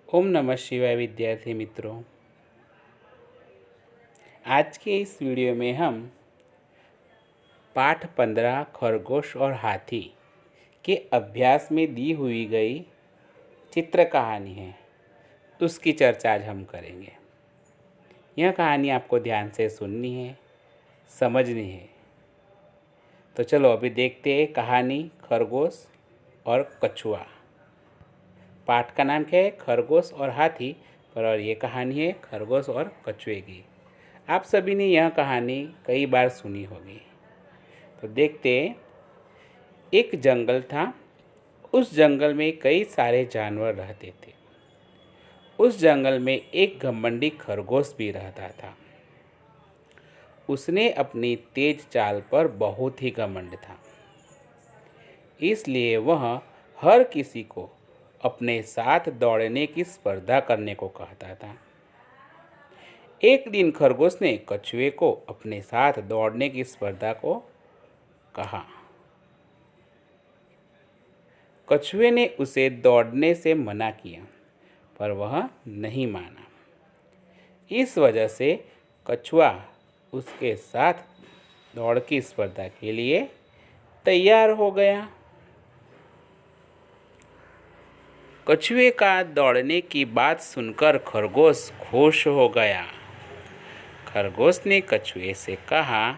ओम नमः शिवाय विद्यार्थी मित्रों। आज के इस वीडियो में हम पाठ 15 खरगोश और हाथी के अभ्यास में दी हुई गई चित्र कहानी है, उसकी चर्चा आज हम करेंगे। यह कहानी आपको ध्यान से सुननी है, समझनी है। तो चलो अभी देखते हैं कहानी खरगोश और कछुआ। पाठ का नाम क्या है? खरगोश और हाथी। और ये कहानी है खरगोश और कछुए की। आप सभी ने यह कहानी कई बार सुनी होगी। तो देखते, एक जंगल था। उस जंगल में कई सारे जानवर रहते थे। उस जंगल में एक घमंडी खरगोश भी रहता था। उसने अपनी तेज चाल पर बहुत ही घमंड था, इसलिए वह हर किसी को अपने साथ दौड़ने की स्पर्धा करने को कहता था। एक दिन खरगोश ने कछुए को अपने साथ दौड़ने की स्पर्धा को कहा। कछुए ने उसे दौड़ने से मना किया, पर वह नहीं माना। इस वजह से कछुआ उसके साथ दौड़ की स्पर्धा के लिए तैयार हो गया। कछुए का दौड़ने की बात सुनकर खरगोश खुश हो गया। खरगोश ने कछुए से कहा,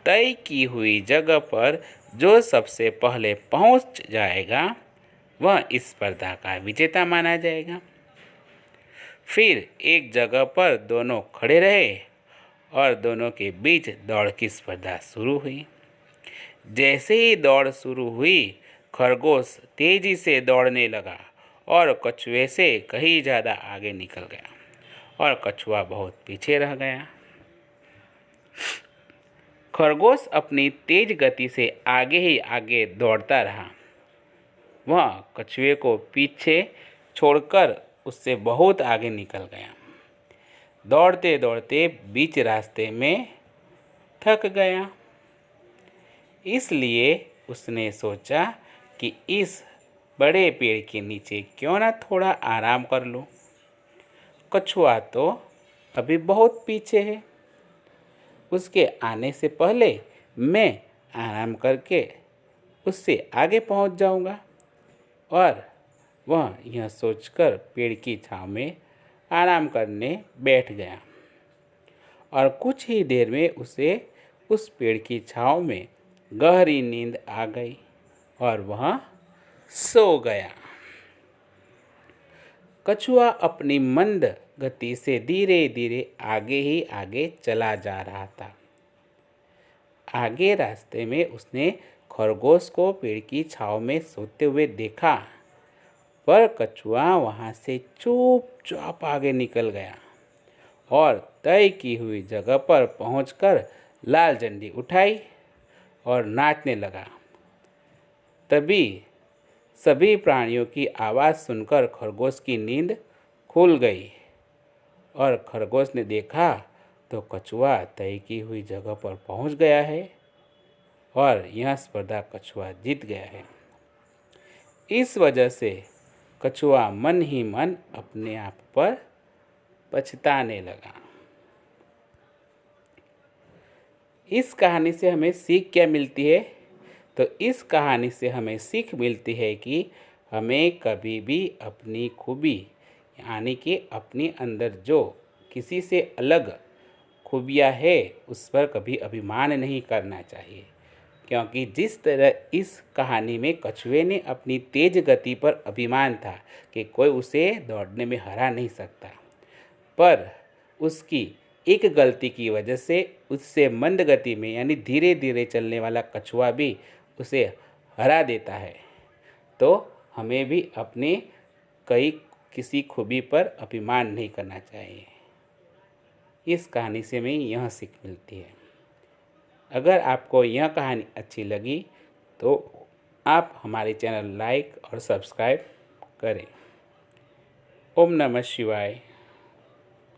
तय की हुई जगह पर जो सबसे पहले पहुंच जाएगा वह इस स्पर्धा का विजेता माना जाएगा। फिर एक जगह पर दोनों खड़े रहे और दोनों के बीच दौड़ की स्पर्धा शुरू हुई। जैसे ही दौड़ शुरू हुई, खरगोश तेजी से दौड़ने लगा और कछुए से कहीं ज़्यादा आगे निकल गया और कछुआ बहुत पीछे रह गया। खरगोश अपनी तेज गति से आगे ही आगे दौड़ता रहा। वह कछुए को पीछे छोड़कर उससे बहुत आगे निकल गया। दौड़ते दौड़ते बीच रास्ते में थक गया, इसलिए उसने सोचा कि इस बड़े पेड़ के नीचे क्यों ना थोड़ा आराम कर लूं। कछुआ तो अभी बहुत पीछे है, उसके आने से पहले मैं आराम करके उससे आगे पहुंच जाऊंगा। और वह यह सोचकर पेड़ की छांव में आराम करने बैठ गया और कुछ ही देर में उसे उस पेड़ की छांव में गहरी नींद आ गई और वह सो गया। कछुआ अपनी मंद गति से धीरे धीरे आगे ही आगे चला जा रहा था। आगे रास्ते में उसने खरगोश को पेड़ की छांव में सोते हुए देखा, पर कछुआ वहां से चुपचाप आगे निकल गया और तय की हुई जगह पर पहुंचकर लाल झंडी उठाई और नाचने लगा। तभी सभी प्राणियों की आवाज़ सुनकर खरगोश की नींद खुल गई और खरगोश ने देखा तो कछुआ तय की हुई जगह पर पहुंच गया है और यह स्पर्धा कछुआ जीत गया है। इस वजह से कछुआ मन ही मन अपने आप पर पछताने लगा। इस कहानी से हमें सीख क्या मिलती है? तो इस कहानी से हमें सीख मिलती है कि हमें कभी भी अपनी खूबी यानी कि अपने अंदर जो किसी से अलग खूबियाँ है उस पर कभी अभिमान नहीं करना चाहिए, क्योंकि जिस तरह इस कहानी में कछुए ने अपनी तेज गति पर अभिमान था कि कोई उसे दौड़ने में हरा नहीं सकता, पर उसकी एक गलती की वजह से उससे मंद गति में यानी धीरे धीरे चलने वाला कछुआ भी उसे हरा देता है। तो हमें भी अपने किसी खूबी पर अभिमान नहीं करना चाहिए। इस कहानी से हमें यह सीख मिलती है। अगर आपको यह कहानी अच्छी लगी तो आप हमारे चैनल लाइक और सब्सक्राइब करें। ओम नमः शिवाय।